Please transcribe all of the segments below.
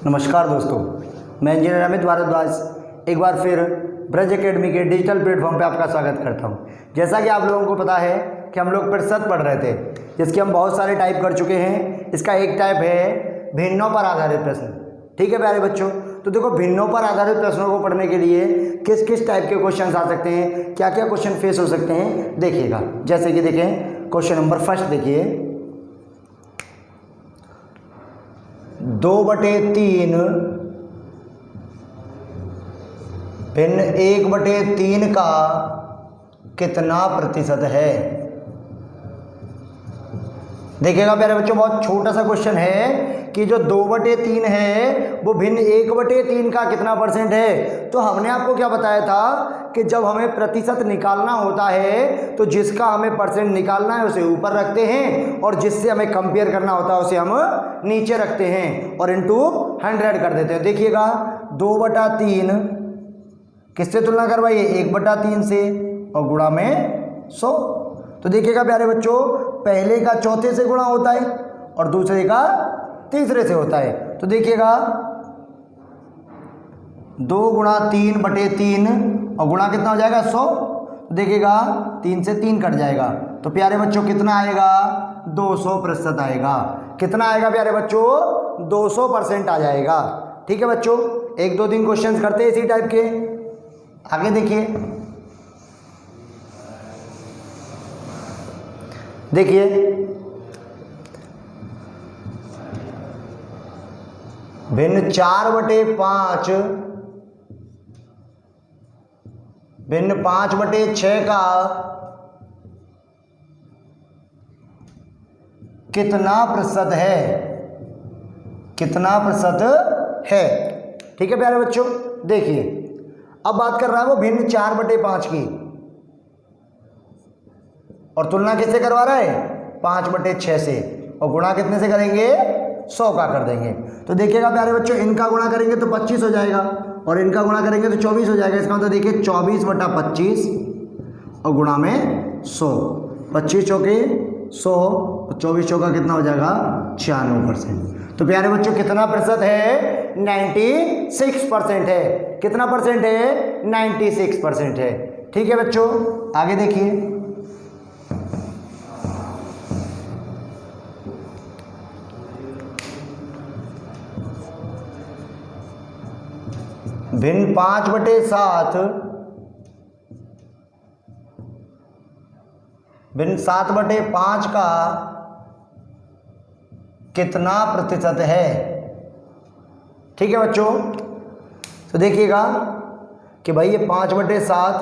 नमस्कार दोस्तों, मैं इंजीनियर अमित भारद्वाज एक बार फिर ब्रज एकेडमी के डिजिटल प्लेटफॉर्म पे आपका स्वागत करता हूं। जैसा कि आप लोगों को पता है कि हम लोग प्रतिशत पढ़ रहे थे, जिसके हम बहुत सारे टाइप कर चुके हैं। इसका एक टाइप है भिन्नों पर आधारित प्रश्न। ठीक है प्यारे बच्चों, तो देखो भिन्नों पर आधारित प्रश्नों को पढ़ने के लिए किस किस टाइप के क्वेश्चन आ सकते हैं, क्या क्या क्वेश्चन फेस हो सकते हैं, देखिएगा। जैसे कि देखें क्वेश्चन नंबर फर्स्ट, देखिए 2/3 भिन्न 1/3 का कितना प्रतिशत है। देखिएगा प्यारे बच्चों, बहुत छोटा सा क्वेश्चन है कि जो 2/3 है वो भिन्न 1/3 का कितना परसेंट है। तो हमने आपको क्या बताया था कि जब हमें प्रतिशत निकालना होता है तो जिसका हमें परसेंट निकालना है उसे ऊपर रखते हैं और जिससे हमें कंपेयर करना होता है उसे हम नीचे रखते हैं और इनटू 100 कर देते हैं। देखिएगा 2/3 किससे तुलना करवाइए, 1/3 से और गुणा में 100। तो देखिएगा प्यारे बच्चों, पहले का चौथे से गुणा होता है और दूसरे का तीसरे से होता है। तो देखिएगा 2 × 3/3 और गुणा कितना हो जाएगा 100। तो देखिएगा 3 से 3 कट जाएगा। तो प्यारे बच्चों कितना आएगा, 200% आएगा। कितना आएगा प्यारे बच्चों, 200% आ जाएगा। ठीक है बच्चों, 1 2 3 क्वेश्चंस करते हैं इसी टाइप के। आगे देखिए, भिन्न 4/5 भिन्न 5/6 का कितना प्रतिशत है, कितना प्रतिशत है। ठीक है प्यारे बच्चों, देखिए अब बात कर रहा है वो भिन्न 4/5 की और तुलना किससे करवा रहा है, 5/6 से, और गुणा कितने से करेंगे, 100 का कर देंगे। तो देखिएगा प्यारे बच्चों, इनका गुणा करेंगे तो 25 हो जाएगा और इनका गुणा करेंगे तो 24 हो जाएगा। इसका मतलब देखिए 24/25 और गुणा में 100। 25 चौके 100 और 24 चौका कितना हो जाएगा, 96%। तो प्यारे बच्चों कितना प्रतिशत है, 96% है। कितना परसेंट है, 96% है। ठीक है बच्चों, आगे देखिए, भिन्न 5/7 भिन्न 7/5 का कितना प्रतिशत है। ठीक है बच्चों, तो देखिएगा कि भाई ये 5/7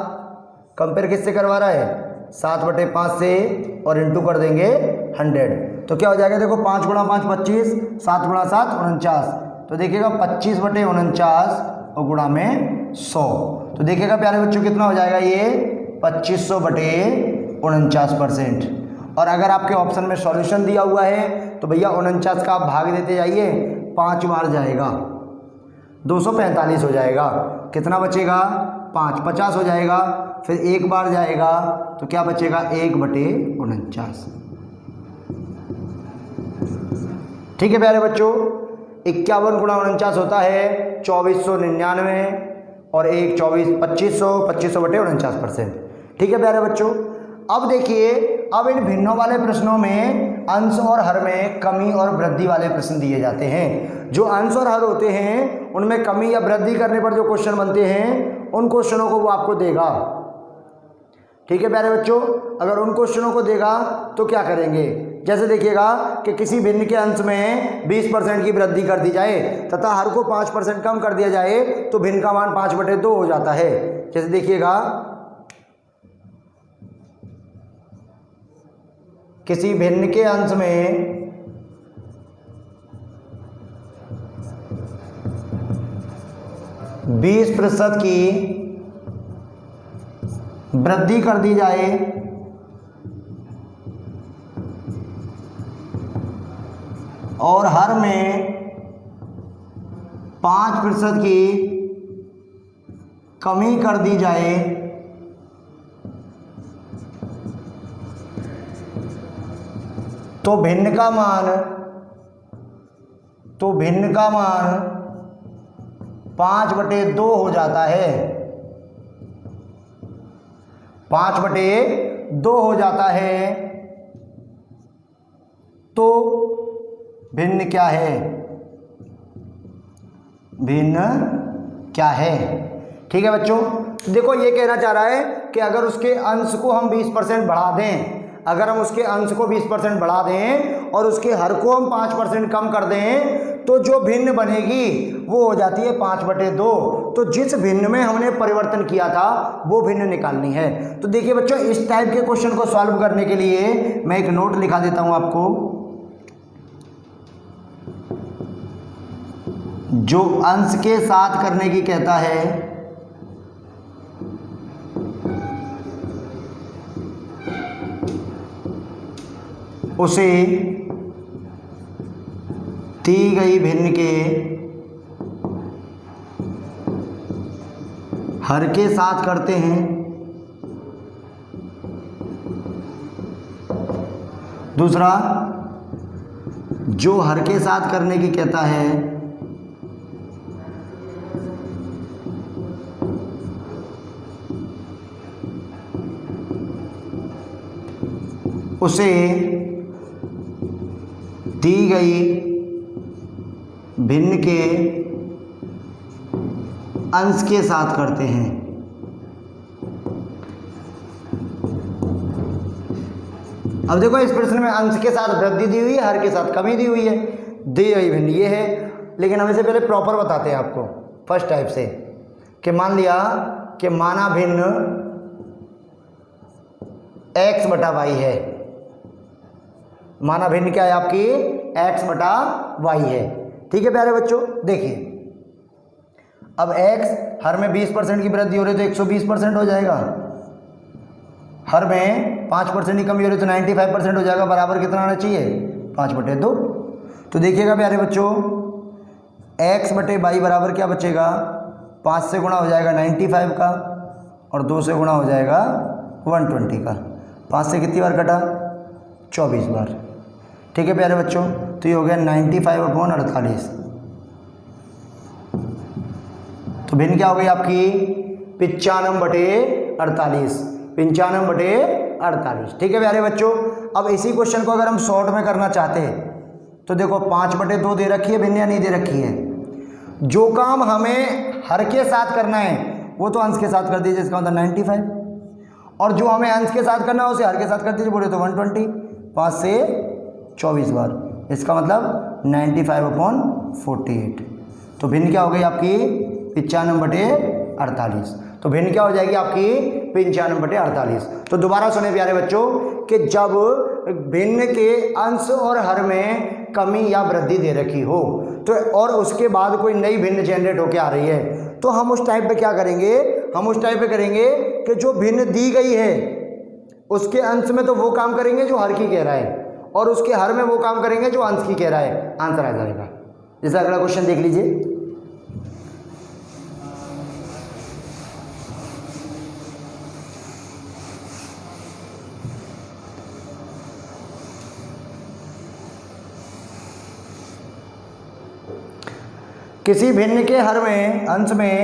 कंपेयर किससे करवा रहा है, 7/5 से, और इनटू कर देंगे 100। तो क्या हो जाएगा, देखो 5 × 5 25, 7 × 7 49। तो देखिएगा 25/49 और गुणा में 100। तो देखिएगा प्यारे बच्चों कितना हो जाएगा, ये 2500/49%। और अगर आपके ऑप्शन में सॉल्यूशन दिया हुआ है तो भैया 49 का आप भाग देते जाइए, 5 बार जाएगा 245 हो जाएगा। कितना बचेगा, 5 50 हो जाएगा। फिर एक बार जाएगा तो क्या बचेगा, 1/49। ठीक है प्यारे बच्चों, 51 × 49 होता है 2499 और 1 24 2500/49%। ठीक है प्यारे बच्चों, अब देखिए, अब इन भिन्नों वाले प्रश्नों में अंश और हर में कमी और वृद्धि वाले प्रश्न दिए जाते हैं। जो अंश और हर होते हैं उनमें कमी या वृद्धि करने पर जो क्वेश्चन बनते हैं उन क्वेश्चनों को वो आपको देगा। ठीक है प्यारे बच्चों, अगर उन क्वेश्चनों को देगा तो क्या करेंगे, जैसे देखिएगा कि किसी भिन्न के अंश में 20% की वृद्धि कर दी जाए तथा हर को 5% कम कर दिया जाए तो भिन्न का मान 5/2 हो जाता है। जैसे देखिएगा किसी भिन्न के अंश में 20% की वृद्धि कर दी जाए और हर में 5% की कमी कर दी जाए तो भिन्न का मान 5/2 हो जाता है, 5/2 हो जाता है, तो भिन्न क्या है, भिन्न क्या है। ठीक है बच्चों, देखो ये कहना चाह रहा है कि अगर उसके अंश को हम 20% बढ़ा दें, अगर हम उसके अंश को 20% बढ़ा दें और उसके हर को हम 5% कम कर दें, तो जो भिन्न बनेगी वो हो जाती है 5/2। तो जिस भिन्न में हमने परिवर्तन किया था वो भिन्न निकालनी है। तो देखिए बच्चों, इस टाइप के क्वेश्चन को सॉल्व करने के लिए मैं एक नोट लिखा देता हूं आपको। जो अंश के साथ करने की कहता है उसे दी गई भिन्न के हर के साथ करते हैं। दूसरा, जो हर के साथ करने की कहता है उसे दी गई भिन्न के अंश के साथ करते हैं। अब देखो, इस प्रश्न में अंश के साथ वृद्धि दी हुई है, हर के साथ कमी दी हुई है, दी गई भिन्न ये है। लेकिन हम इसे पहले प्रॉपर बताते हैं आपको फर्स्ट टाइप से, कि मान लिया कि माना भिन्न x/y है, माना भिन्न क्या है आपकी, x/y है। ठीक है प्यारे बच्चों, देखिए अब x हर में 20% की वृद्धि हो रही है तो 120% हो जाएगा, हर में 5% की कमी हो रही है तो 95% हो जाएगा। बराबर कितना आना चाहिए, 5/2। तो देखिएगा प्यारे बच्चों, x/y बराबर क्या बचेगा, 5 से गुणा हो जाएगा 95 का और 2 से गुणा हो जाएगा 120 का। 5 से कितनी बार कटा, 24 बार। ठीक है प्यारे बच्चों, तो ये हो गया 95/48। तो भिन्न क्या हो गई आपकी, 95/48, 95/48। ठीक है प्यारे बच्चों, अब इसी क्वेश्चन को अगर हम शॉर्ट में करना चाहते हैं तो देखो 5/2 दे रखी है भिन्न या नहीं दे रखी है। जो काम हमें हर के साथ करना है वो तो अंश के साथ कर दीजिए, इसका मतलब 95, और जो हमें अंश के साथ करना है उसे हर के साथ कर दीजिए, बोले तो 120। 5 से 24 बार, इसका मतलब 95/48। तो भिन्न क्या हो गई आपकी, 95/48। तो भिन्न क्या हो जाएगी आपकी, 95/48। तो दोबारा सुने प्यारे बच्चों कि जब भिन्न के अंश और हर में कमी या वृद्धि दे रखी हो तो और उसके बाद कोई नई भिन्न जनरेट होकर आ रही है, तो हम उस टाइप पे क्या करेंगे, हम उस टाइप पे करेंगे कि जो भिन्न दी गई है उसके अंश में तो वो काम करेंगे जो हर की कह रहा है, और उसके हर में वो काम करेंगे जो अंश की कह रहा है। आंसर आ जाएगा। जैसे अगला क्वेश्चन देख लीजिए, किसी भिन्न के हर में अंश में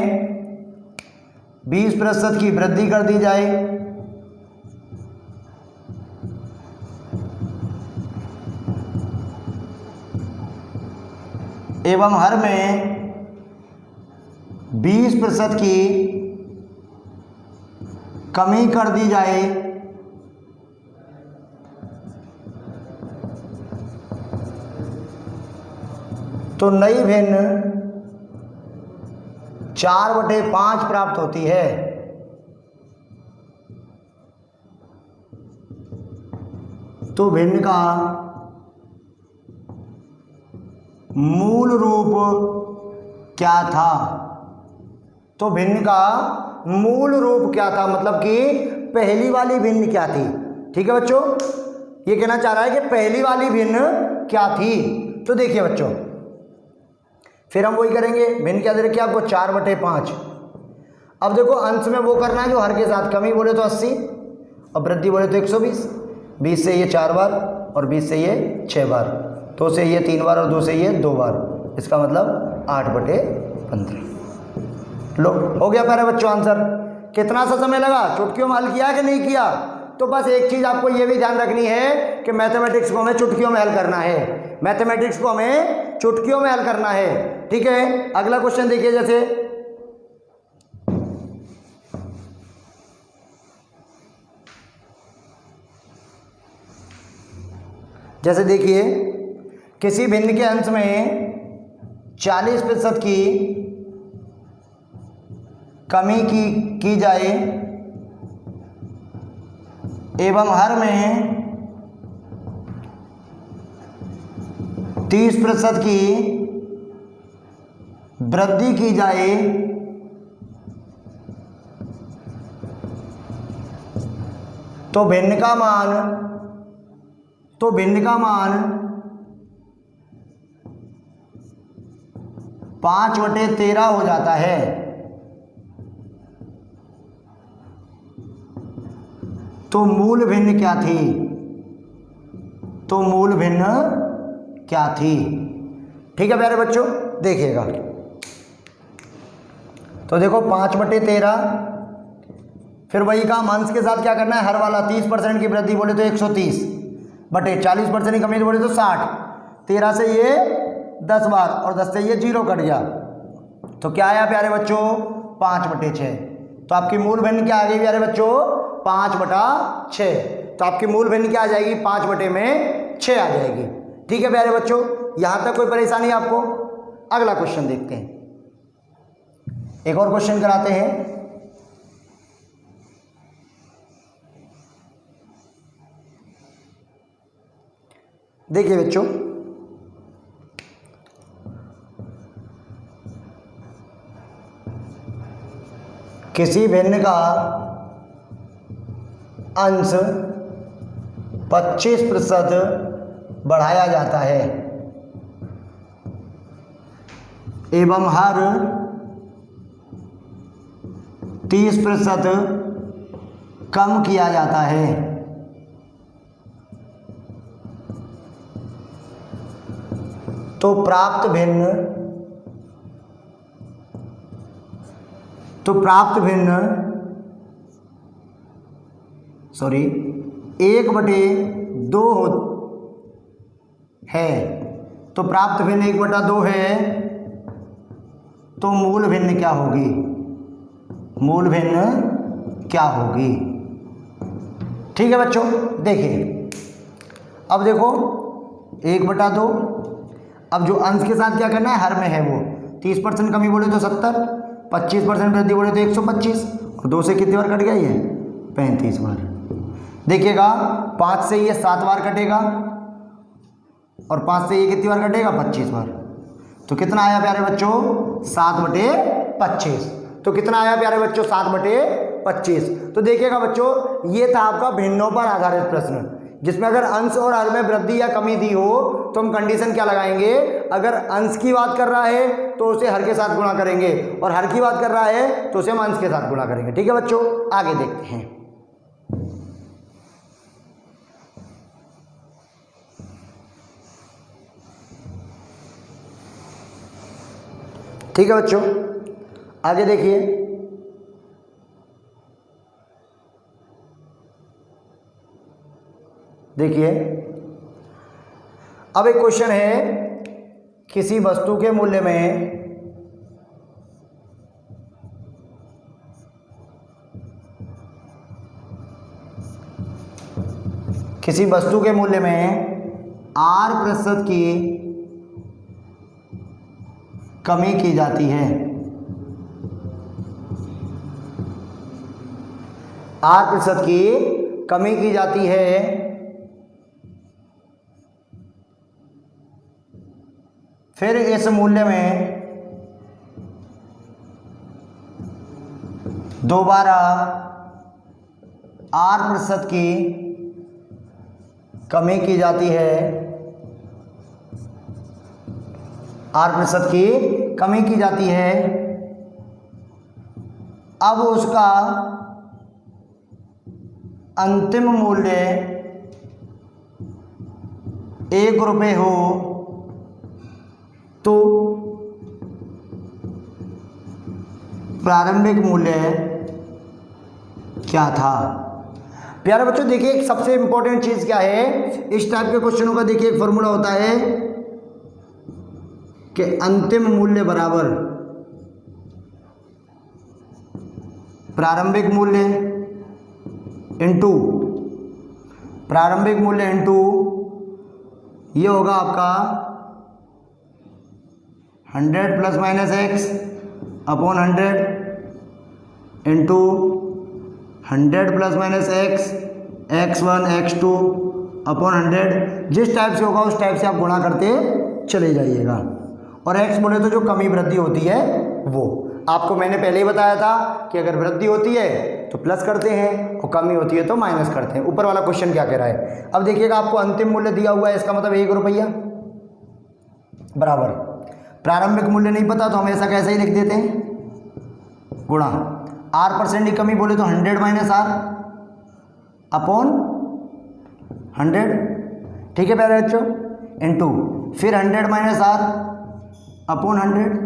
20% की वृद्धि कर दी जाए एवं हर में 20% की कमी कर दी जाए तो नई भिन्न 4/5 प्राप्त होती है। तो भिन्न का मूल रूप क्या था, तो भिन्न का मूल रूप क्या था, मतलब कि पहली वाली भिन्न क्या थी। ठीक है बच्चों, ये कहना चाह रहा है कि पहली वाली भिन्न क्या थी। तो देखिए बच्चों, फिर हम वही करेंगे, भिन्न क्या दे रखी है आपको, 4/5। अब देखो अंश में वो करना है जो हर के साथ, कमी बोले तो 80 और वृद्धि बोले तो 120। 20 से ये 4 बार और 20 से ये 6 बार, 2 से ये 3 बार और 2 से ये 2 बार, इसका मतलब 8/15। लो हो गया प्यारे बच्चों आंसर। कितना सा समय लगा, चुटकियों में हल किया कि नहीं किया? तो बस एक चीज़ आपको ये भी ध्यान रखनी है कि मैथमेटिक्स को हमें चुटकियों में हल करना है, मैथमेटिक्स को हमें चुटकियों में हल करना है। ठीक है, अगला क्वेश्चन देखिए। जैसे देखिए, किसी भिन्न के अंश में 40% की कमी की जाए एवं हर में 30% की वृद्धि की जाए तो भिन्न का मान 5/13 हो जाता है। तो मूल भिन्न क्या थी? ठीक है प्यारे बच्चों, देखिएगा। तो देखो 5/13, फिर वही काम अंश के साथ क्या करना है, हर वाला 30% की वृद्धि बोले तो 130 बटे 40% की कमी बोले तो 60, 13 से ये 10 बार और 10 से ये 0 कट गया, तो क्या आया प्यारे बच्चों, 5/6। तो आपकी मूल भिन्न क्या आ गई प्यारे बच्चों, 5/6। तो आपकी मूल भिन्न क्या आ जाएगी, 5/6 आ जाएगी। ठीक है प्यारे बच्चों, यहां तक कोई परेशानी आपको? अगला क्वेश्चन देखते हैं, एक और क्वेश्चन कराते हैं। देखिए बच्चों, किसी भिन्न का अंश 25% बढ़ाया जाता है एवं हर 30% कम किया जाता है, तो प्राप्त भिन्न 1/2 है। तो प्राप्त भिन्न 1/2 है, तो मूल भिन्न क्या होगी? ठीक है बच्चों, देखिए अब देखो 1/2, अब जो अंश के साथ क्या करना है, हर में है वो 30% कमी बोले तो 70, 25% वृद्धि बोले तो 125, और 2 से कितनी बार कट गया ये, 35 बार। देखिएगा 5 से ये 7 बार कटेगा और 5 से ये कितनी बार कटेगा, 25 बार। तो कितना आया प्यारे बच्चों, 7/25। तो कितना आया प्यारे बच्चों, 7/25। तो देखिएगा बच्चों, ये था आपका भिन्नों पर आधारित प्रश्न, जिसमें अगर अंश और हर में वृद्धि या कमी दी हो तो हम कंडीशन क्या लगाएंगे, अगर अंश की बात कर रहा है तो उसे हर के साथ गुणा करेंगे, और हर की बात कर रहा है तो उसे हम अंश के साथ गुणा करेंगे। ठीक है बच्चों, आगे देखते हैं। ठीक है बच्चों, आगे देखिए। देखिए अब एक क्वेश्चन है, किसी वस्तु के मूल्य में R% की कमी की जाती है। R% की कमी की जाती है, फिर इस मूल्य में दोबारा R% की कमी की जाती है, R% की कमी की जाती है। अब उसका अंतिम मूल्य 1 रुपये हो तो प्रारंभिक मूल्य क्या था। प्यारे बच्चों देखिए एक सबसे इंपॉर्टेंट चीज क्या है, इस टाइप के क्वेश्चनों का देखिए एक फॉर्मूला होता है कि अंतिम मूल्य बराबर प्रारंभिक मूल्य इनटू प्रारंभिक मूल्य इनटू ये होगा आपका 100 plus minus x upon 100 into 100 plus minus x x1 x2 upon 100। जिस टाइप से होगा उस टाइप से आप गुणा करते चले जाइएगा। और x बोले तो जो कमी वृद्धि होती है वो आपको मैंने पहले ही बताया था कि अगर वृद्धि होती है तो प्लस करते हैं और कमी होती है तो माइनस करते हैं। ऊपर वाला क्वेश्चन क्या कह रहा है, अब देखिएगा आपको अंतिम मूल्य दिया हुआ है, इसका मतलब 1 रुपया बराबर प्रारंभिक मूल्य नहीं पता तो हम ऐसा कैसे ही लिख देते हैं गुणा r% की कमी बोले तो 100 माइनस r अपॉन 100, ठीक है प्यारे बच्चों, इनटू फिर 100 माइनस r अपॉन 100।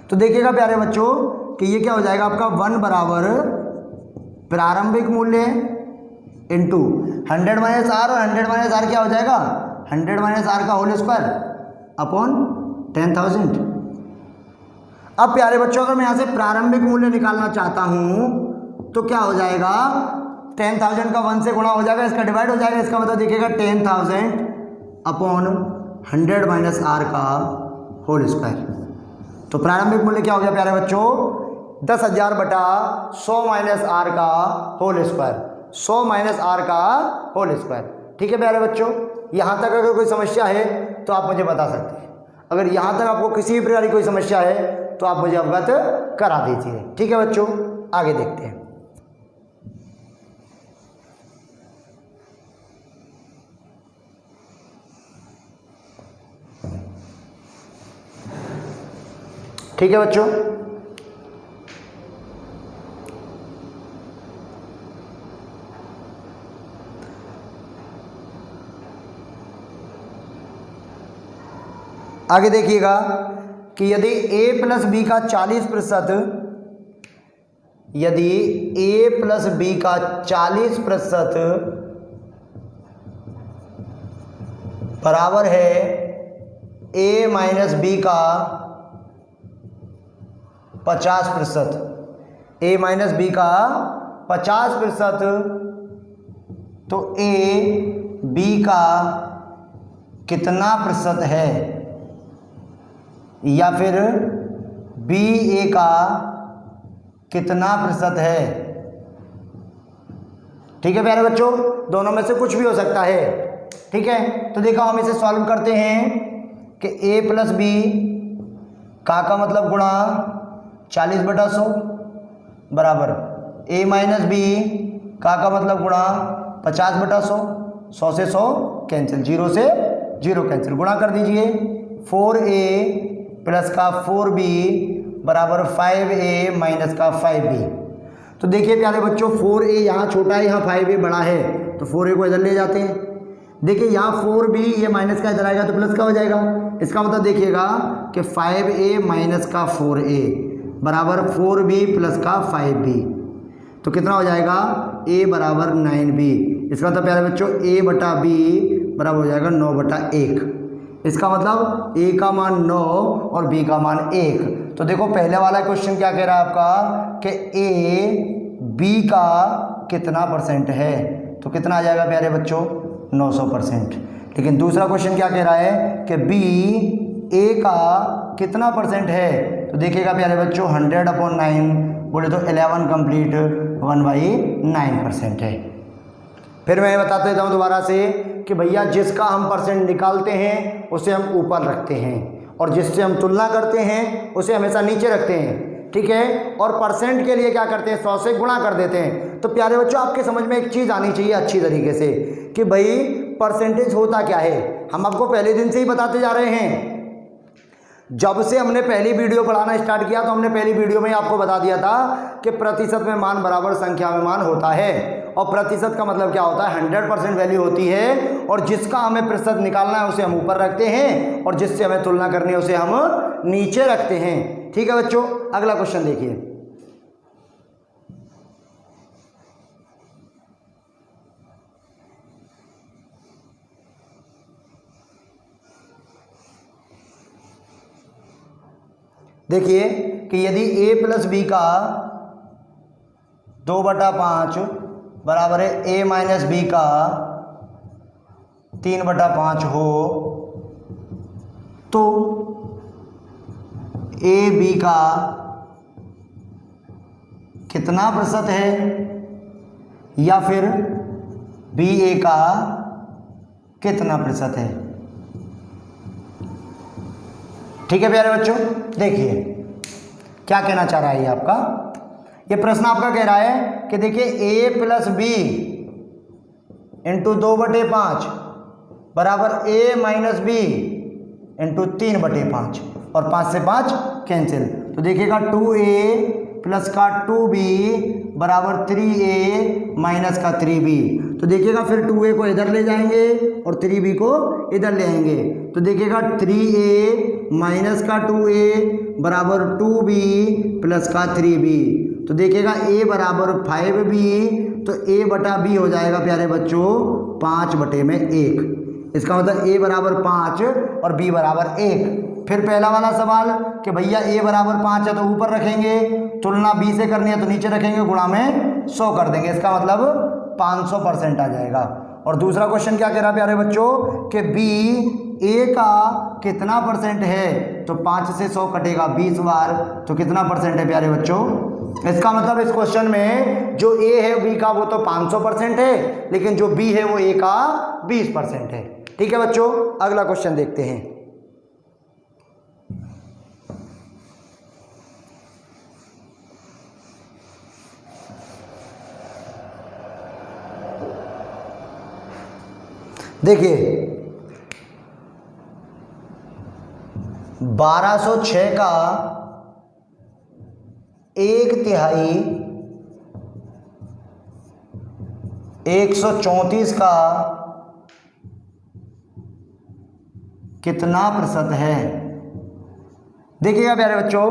तो देखिएगा प्यारे बच्चों कि ये क्या हो जाएगा आपका 1 बराबर प्रारंभिक मूल्य इंटू 100 माइनस r और 100 माइनस r क्या हो जाएगा 100 माइनस r का होल स्क्वायर अपॉन 10,000। अब प्यारे बच्चों अगर मैं यहाँ से प्रारंभिक मूल्य निकालना चाहता हूँ तो क्या हो जाएगा 10,000 का 1 से गुणा हो जाएगा, इसका डिवाइड हो जाएगा, इसका मतलब देखिएगा 10,000 अपॉन 100 माइनस r का होल स्क्वायर। तो प्रारंभिक मूल्य क्या हो गया प्यारे बच्चों 10,000 बटा 100 माइनस r का होल स्क्वायर, 100 माइनस r का होल स्क्वायर। ठीक है प्यारे बच्चों, यहाँ तक अगर कोई समस्या है तो आप मुझे बता सकते हैं। अगर यहाँ तक आपको किसी भी प्रकार की कोई समस्या है तो आप मुझे अवगत करा दीजिए। ठीक है बच्चों, आगे देखते हैं। ठीक है बच्चों, आगे देखिएगा कि यदि a प्लस बी का 40%, यदि a प्लस बी का 40% बराबर है a माइनस बी का 50%, a माइनस बी का 50%, तो a b का कितना प्रतिशत है, या फिर बी ए का कितना प्रतिशत है। ठीक है प्यारे बच्चों, दोनों में से कुछ भी हो सकता है। ठीक है, तो देखो हम इसे सॉल्व करते हैं कि a प्लस बी का मतलब गुणा 40/100 बराबर a माइनस बी का मतलब गुणा 50/100, 100 से 100 कैंसिल, 0 से 0 कैंसिल, गुणा कर दीजिए 4a प्लस का 4b बराबर 5a माइनस का 5b। तो देखिए प्यारे बच्चों 4a यहाँ छोटा है, यहाँ 5a बड़ा है, तो 4a को इधर ले जाते हैं। देखिए यहाँ 4b ये माइनस का इधर आएगा तो प्लस का हो जाएगा, इसका मतलब देखिएगा कि 5a माइनस का 4a बराबर 4b प्लस का 5b, तो कितना हो जाएगा a बराबर 9b। इसका मतलब प्यारे बच्चों a बटा b बराबर हो जाएगा 9/1। इसका मतलब a का मान 9 और b का मान 1। तो देखो पहले वाला क्वेश्चन क्या कह रहा है आपका कि a b का कितना परसेंट है, तो कितना आ जाएगा प्यारे बच्चों 900%। लेकिन दूसरा क्वेश्चन क्या कह रहा है कि b a का कितना परसेंट है, तो देखिएगा प्यारे बच्चों 100/9 बोले तो 11 कंप्लीट 1/9% है। फिर मैं बताते देता हूँ दोबारा से कि भैया जिसका हम परसेंट निकालते हैं उसे हम ऊपर रखते हैं और जिससे हम तुलना करते हैं उसे हमेशा नीचे रखते हैं। ठीक है, और परसेंट के लिए क्या करते हैं 100 से गुणा कर देते हैं। तो प्यारे बच्चों आपके समझ में एक चीज़ आनी चाहिए अच्छी तरीके से कि भाई परसेंटेज होता क्या है। हम आपको पहले दिन से ही बताते जा रहे हैं, जब से हमने पहली वीडियो पढ़ाना स्टार्ट किया तो हमने पहली वीडियो में आपको बता दिया था कि प्रतिशत में मान बराबर संख्या में मान होता है। और प्रतिशत का मतलब क्या होता है 100% वैल्यू होती है, और जिसका हमें प्रतिशत निकालना है उसे हम ऊपर रखते हैं और जिससे हमें तुलना करनी है उसे हम नीचे रखते हैं। ठीक है बच्चों, अगला क्वेश्चन देखिए। देखिए कि यदि a प्लस बी का 2/5 बराबर है a माइनस बी का 3/5 हो तो a b का कितना प्रतिशत है, या फिर बी ए का कितना प्रतिशत है। ठीक है प्यारे बच्चों, देखिए क्या कहना चाह रहा है ये आपका, ये प्रश्न आपका कह रहा है कि देखिए a प्लस बी इंटू 2/5 बराबर a माइनस बी इंटू 3/5 और 5 से 5 कैंसिल, तो देखिएगा 2a प्लस का 2b बराबर 3a माइनस का 3b, तो देखिएगा फिर 2a को इधर ले जाएंगे और 3b को इधर ले आएंगे, तो देखिएगा 3a माइनस का 2a बराबर 2b प्लस का 3b, तो देखिएगा a बराबर 5b, तो a बटा b हो जाएगा प्यारे बच्चों 5/1। इसका मतलब a बराबर 5 और b बराबर 1। फिर पहला वाला सवाल कि भैया a बराबर 5 है तो ऊपर रखेंगे, तुलना b से करनी है तो नीचे रखेंगे, गुणा में 100 कर देंगे, इसका मतलब 500% आ जाएगा। और दूसरा क्वेश्चन क्या कह रहा है प्यारे बच्चों कि b a का कितना परसेंट है, तो 5 से 100 कटेगा 20 बार, तो कितना परसेंट है प्यारे बच्चों। इसका मतलब इस क्वेश्चन में जो a है b का वो तो 500% है, लेकिन जो b है वो a का 20% है। ठीक है बच्चों, अगला क्वेश्चन देखते हैं। देखिए 1206 का 1/3 134 का कितना प्रतिशत है। देखिएगा प्यारे बच्चों,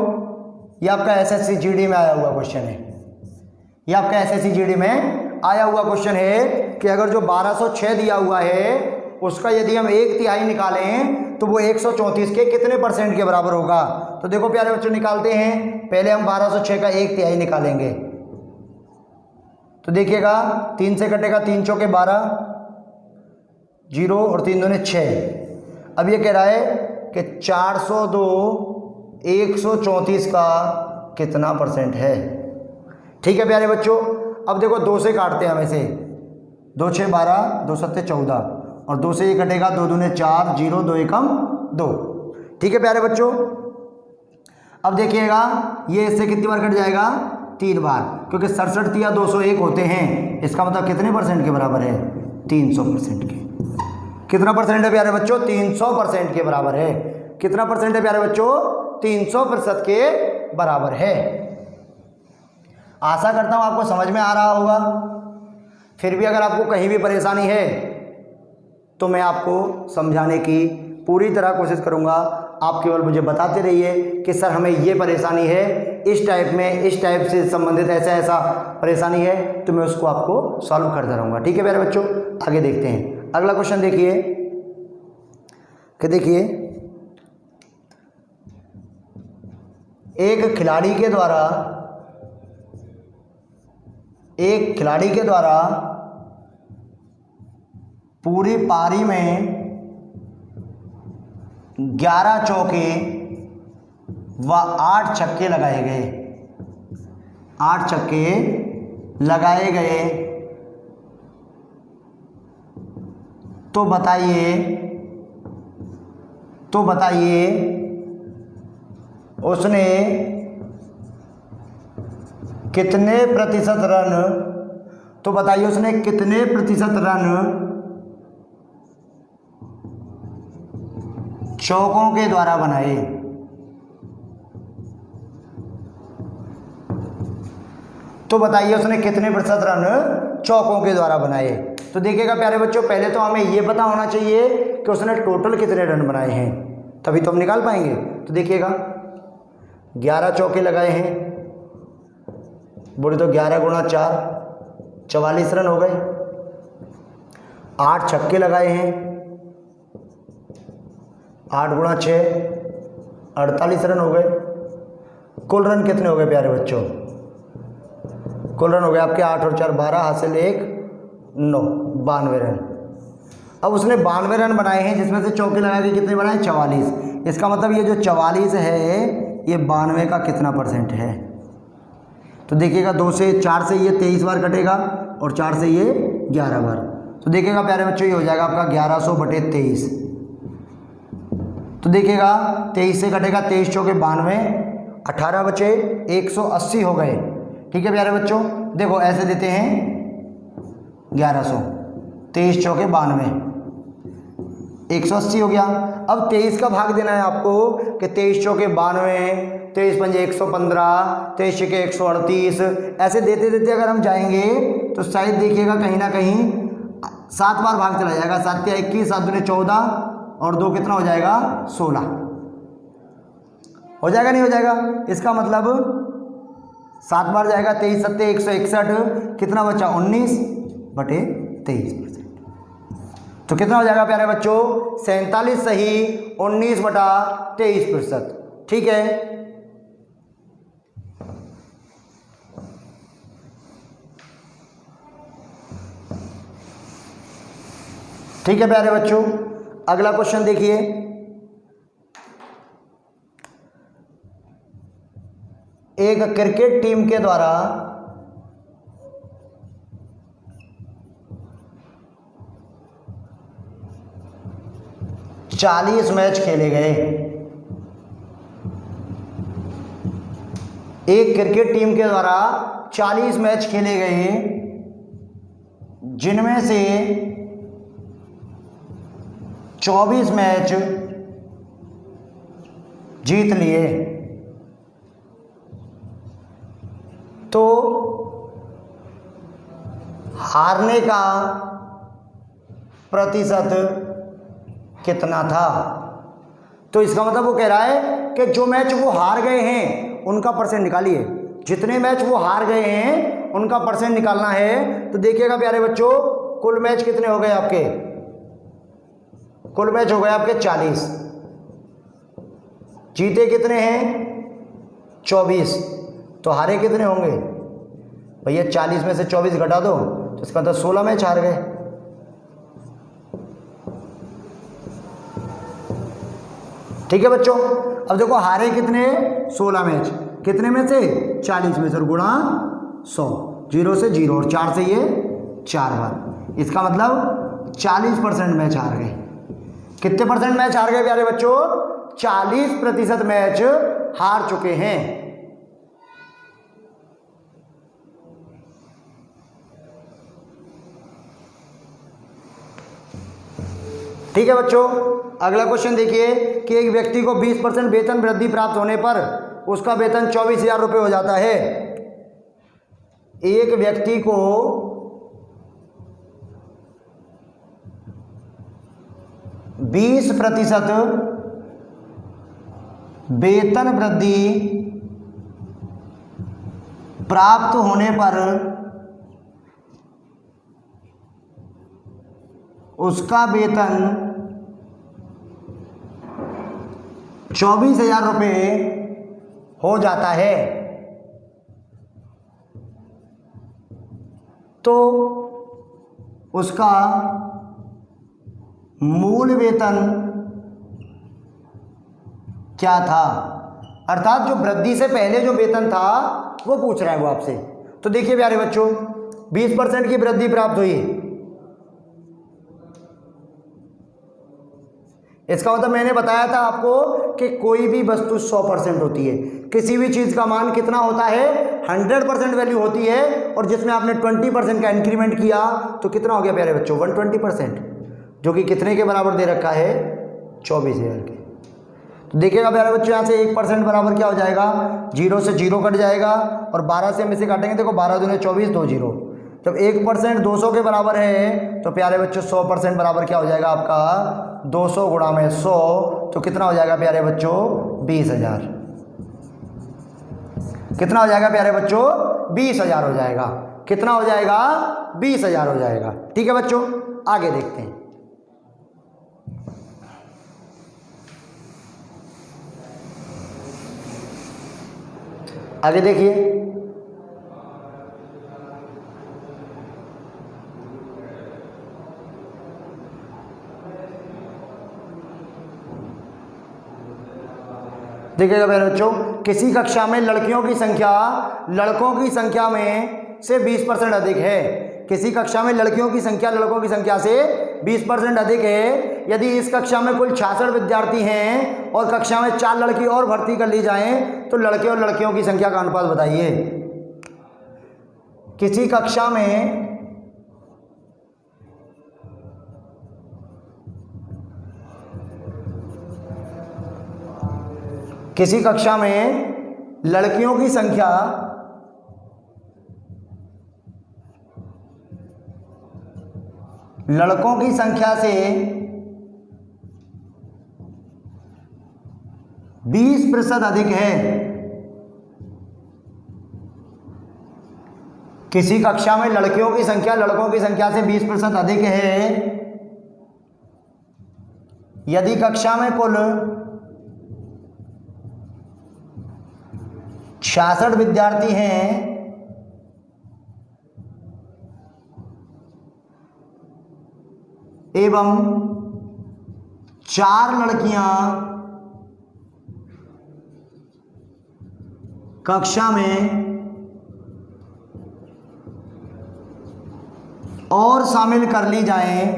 ये आपका एसएससी जीडी में आया हुआ क्वेश्चन है, ये आपका एसएससी जीडी में आया हुआ क्वेश्चन है कि अगर जो 1206 दिया हुआ है उसका यदि हम 1/3 निकालें तो वो 134 के कितने परसेंट के बराबर होगा। तो देखो प्यारे बच्चों निकालते हैं, पहले हम 1206 का 1/3 निकालेंगे, तो देखिएगा 3 से कटेगा 3 चौके 12, 0 और 3 दूने 6। अब ये कह रहा है कि 402 134 का कितना परसेंट है। ठीक है प्यारे बच्चों, अब देखो 2 से काटते हैं हम इसे, 2 6 12, 2 7 14 और 2 से ये कटेगा 2 दूने 4, 0 2 एकम 2। ठीक है प्यारे बच्चों, अब देखिएगा ये इससे कितनी बार कट जाएगा, 3 बार, क्योंकि 67 या 201 होते हैं, इसका मतलब कितने परसेंट के बराबर है, 300% के। कितना परसेंट है प्यारे बच्चों, 300% के बराबर है। कितना परसेंट है प्यारे बच्चों, 300% के बराबर है। आशा करता हूँ आपको समझ में आ रहा होगा। फिर भी अगर आपको कहीं भी परेशानी है तो मैं आपको समझाने की पूरी तरह कोशिश करूँगा। आप केवल मुझे बताते रहिए कि सर हमें ये परेशानी है, इस टाइप में, इस टाइप से संबंधित ऐसा ऐसा परेशानी है, तो मैं उसको आपको सॉल्व करता रहूँगा। ठीक है प्यारे बच्चों, आगे देखते हैं। अगला क्वेश्चन देखिए कि देखिए एक खिलाड़ी के द्वारा पूरी पारी में 11 चौके व 8 छक्के लगाए गए, 8 छक्के लगाए गए, तो बताइए उसने कितने प्रतिशत रन, तो बताइए उसने कितने प्रतिशत रन चौकों के द्वारा बनाए। तो बताइए उसने कितने प्रतिशत रन चौकों के द्वारा बनाए। तो देखिएगा प्यारे बच्चों, पहले तो हमें यह पता होना चाहिए कि उसने टोटल कितने रन बनाए हैं, तभी तो हम निकाल पाएंगे। तो देखिएगा 11 चौके लगाए हैं, बोले तो 11 गुणा 4 44 रन हो गए। 8 छक्के लगाए हैं, 8 गुणा 6 48 रन हो गए। कुल रन कितने हो गए प्यारे बच्चों? कुल रन हो गए आपके 8 और 4 12, हासिल 1 9, 92 रन। अब उसने 92 रन बनाए हैं, जिसमें से चौके लगा के कितने बनाए? 44। इसका मतलब ये जो 44 है ये 92 का कितना परसेंट है? तो देखिएगा 2 से 4 से ये 23 बार कटेगा और 4 से ये 11 बार। तो देखिएगा प्यारे बच्चों ये हो जाएगा आपका 1100/23। तो देखिएगा 23 से कटेगा, 23 चौके 92, 18 बचे, 180 हो गए। ठीक है प्यारे बच्चों, देखो ऐसे देते हैं 1100, 23 चौके 92, 180 हो गया। अब 23 का भाग देना है आपको कि 23 चौके 92, 23 पंजे 115, 23 छके 138, ऐसे देते देते अगर हम जाएंगे तो शायद देखिएगा कहीं ना कहीं 7 बार भाग चला जाएगा। 7 या 21, 7 दूने 14 और 2 कितना हो जाएगा? 16 हो जाएगा, नहीं हो जाएगा? इसका मतलब 7 बार जाएगा, 23 सत्ते 161, कितना बचा? 19/23%। तो कितना हो जाएगा प्यारे बच्चों? 47 सही 19/23%। ठीक है, ठीक है प्यारे बच्चों, अगला क्वेश्चन देखिए। एक क्रिकेट टीम के द्वारा चालीस मैच खेले गए। एक क्रिकेट टीम के द्वारा 40 मैच खेले गए, जिनमें से 24 मैच जीत लिए। तो हारने का प्रतिशत कितना था? तो इसका मतलब वो कह रहा है कि जो मैच वो हार गए हैं उनका परसेंट निकालिए। जितने मैच वो हार गए हैं उनका परसेंट निकालना है। तो देखिएगा प्यारे बच्चों, कुल मैच कितने हो गए आपके? कुल मैच हो गए आपके 40, जीते कितने हैं? 24, तो हारे कितने होंगे भैया? 40 में से 24 घटा दो तो इसका मतलब 16 मैच हार गए। ठीक है बच्चों, अब देखो हारे कितने? 16 मैच, कितने में से? 40 में से, और गुणा 100, 0 से 0 और 4 से ये 4 बार। इसका मतलब 40% मैच हार गए। कितने परसेंट मैच हार गए प्यारे बच्चों? 40% मैच हार चुके हैं। ठीक है बच्चों, अगला क्वेश्चन देखिए कि एक व्यक्ति को 20% वेतन वृद्धि प्राप्त होने पर उसका वेतन 24,000 रुपये हो जाता है। एक व्यक्ति को 20% वेतन वृद्धि प्राप्त होने पर उसका वेतन 24,000 रुपये हो जाता है। तो उसका मूल वेतन क्या था? अर्थात जो वृद्धि से पहले जो वेतन था वो पूछ रहा है वो आपसे। तो देखिए प्यारे बच्चों, 20% की वृद्धि प्राप्त हुई, इसका मतलब मैंने बताया था आपको कि कोई भी वस्तु 100% होती है। किसी भी चीज़ का मान कितना होता है? 100% वैल्यू होती है। और जिसमें आपने 20% का इंक्रीमेंट किया तो कितना हो गया प्यारे बच्चों? 120%, जो कि कितने के बराबर दे रखा है? 24,000 के। तो देखिएगा प्यारे बच्चों, यहाँ से 1% बराबर क्या हो जाएगा? 0 से 0 कट जाएगा और 12 से हम इसे काटेंगे। देखो 12 दूने 24, 2 0। जब 1% 200 के बराबर है तो प्यारे बच्चों 100% बराबर क्या हो जाएगा आपका? 200 गुणा में 100, तो कितना हो जाएगा प्यारे बच्चों? 20,000। कितना हो जाएगा प्यारे बच्चों? 20,000 हो जाएगा। कितना हो जाएगा? 20,000 हो जाएगा। ठीक है बच्चों, आगे देखते हैं। आगे देखिए, देखिएगा मेरे बच्चों, किसी कक्षा में लड़कियों की संख्या लड़कों की संख्या में से 20% अधिक है। किसी कक्षा में लड़कियों की संख्या लड़कों की संख्या से 20% अधिक है। यदि इस कक्षा में कुल 66 विद्यार्थी हैं और कक्षा में 4 लड़की और भर्ती कर ली जाएं तो लड़के और लड़कियों की संख्या का अनुपात बताइए। किसी कक्षा में लड़कियों की संख्या लड़कों की संख्या से 20% अधिक है। किसी कक्षा में लड़कियों की संख्या लड़कों की संख्या से 20% अधिक है यदि कक्षा में कुल 66 विद्यार्थी हैं एवं 4 लड़कियां कक्षा में और शामिल कर ली जाएं,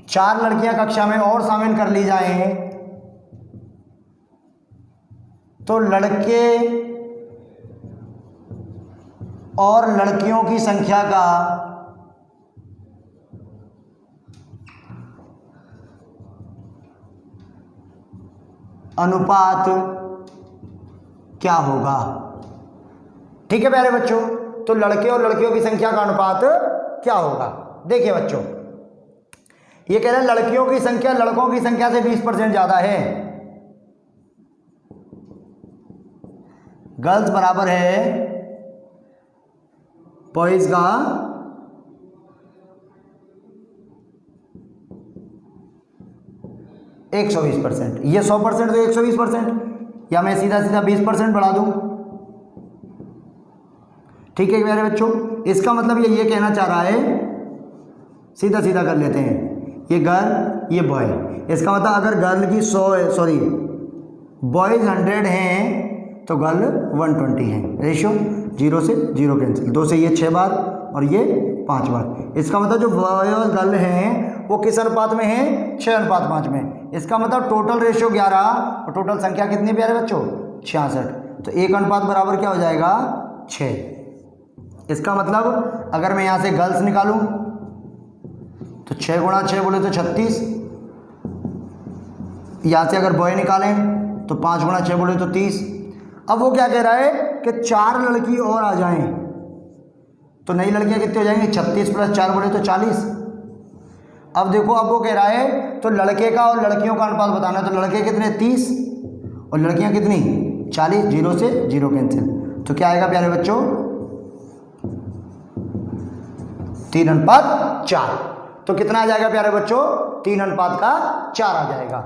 4 लड़कियां कक्षा में और शामिल कर ली जाएं तो लड़के और लड़कियों की संख्या का अनुपात क्या होगा। ठीक है प्यारे बच्चों, तो लड़के और लड़कियों की संख्या का अनुपात क्या होगा। देखिए बच्चों, ये कह रहे हैं लड़कियों की संख्या लड़कों की संख्या से 20% ज्यादा है। गर्ल्स बराबर है बॉयज का 120%। ये 100% तो 120%, या मैं सीधा सीधा 20% बढ़ा दूं। ठीक है मेरे बच्चों, इसका मतलब ये कहना चाह रहा है, सीधा सीधा कर लेते हैं, ये गर्ल ये बॉय। इसका मतलब अगर गर्ल की 100 बॉयज 100 हैं तो गर्ल 120 है। रेशियो 0 से 0 कैंसिल, 2 से ये 6 बार और ये 5 बार। इसका मतलब जो बॉय और गर्ल हैं वो किस अनुपात में हैं, 6:5 में। इसका मतलब टोटल रेशियो 11 और टोटल संख्या कितनी प्यारे बच्चों 66। तो 1 अनुपात बराबर क्या हो जाएगा 6। इसका मतलब अगर मैं यहाँ से गर्ल्स निकालूं तो 6 गुणा 6 बोले तो 36। यहाँ से अगर बॉय निकालें तो 5 गुणा 6 बोले तो 30। अब वो क्या कह रहा है कि 4 लड़की और आ जाएं तो नई लड़कियां कितनी हो जाएंगी, 36 + 4 बोले तो 40। अब देखो, अब वो कह रहा है तो लड़के का और लड़कियों का अनुपात बताना है। तो लड़के कितने 30 और लड़कियां कितनी 40, 0 से 0 कैंसिल। तो क्या आएगा प्यारे बच्चों 3:4। तो कितना आ जाएगा प्यारे बच्चों 3:4 आ जाएगा।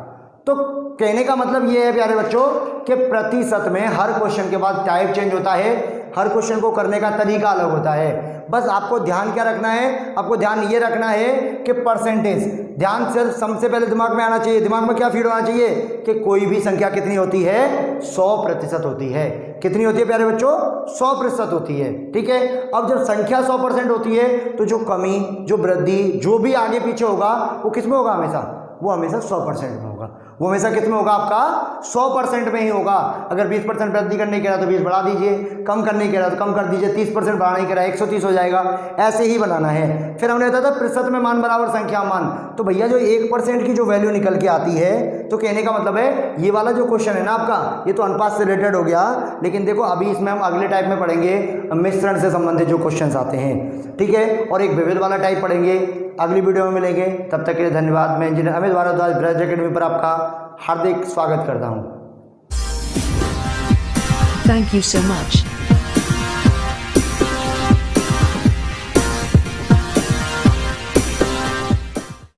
तो कहने का मतलब ये है प्यारे बच्चों कि प्रतिशत में हर क्वेश्चन के बाद टाइप चेंज होता है, हर क्वेश्चन को करने का तरीका अलग होता है। बस आपको ध्यान क्या रखना है, आपको ध्यान ये रखना है कि परसेंटेज, ध्यान सिर्फ सबसे पहले दिमाग में आना चाहिए, दिमाग में क्या फीड होना चाहिए कि कोई भी संख्या कितनी होती है 100% होती है। कितनी होती है प्यारे बच्चों 100% होती है। ठीक है, अब जब संख्या 100% होती है तो जो कमी, जो वृद्धि, जो भी आगे पीछे होगा वो किस में होगा, हमेशा वो हमेशा 100% में होगा। वो हमेशा कितने होगा आपका 100% में ही होगा। अगर 20% वृद्धि करने के रहा तो 20 बढ़ा दीजिए, कम करने के रहा तो कम कर दीजिए, 30% बढ़ाने के रहा 130 हो जाएगा। ऐसे ही बनाना है। फिर हमने बताया था प्रतिशत में मान बराबर संख्या मान। तो भैया जो 1% की जो वैल्यू निकल के आती है तो कहने का मतलब है ये वाला जो क्वेश्चन है ना आपका, ये तो अनुपात से रिलेटेड हो गया। लेकिन देखो अभी इसमें हम अगले टाइप में पढ़ेंगे मिश्रण से संबंधित जो क्वेश्चन आते हैं। ठीक है, और एक विविध वाला टाइप पढ़ेंगे, अगली वीडियो में मिलेंगे। तब तक के लिए धन्यवाद। मैं इंजीनियर अमित भारद्वाज ब्रज अकेडमी पर आपका हार्दिक स्वागत करता हूँ। Thank you so much.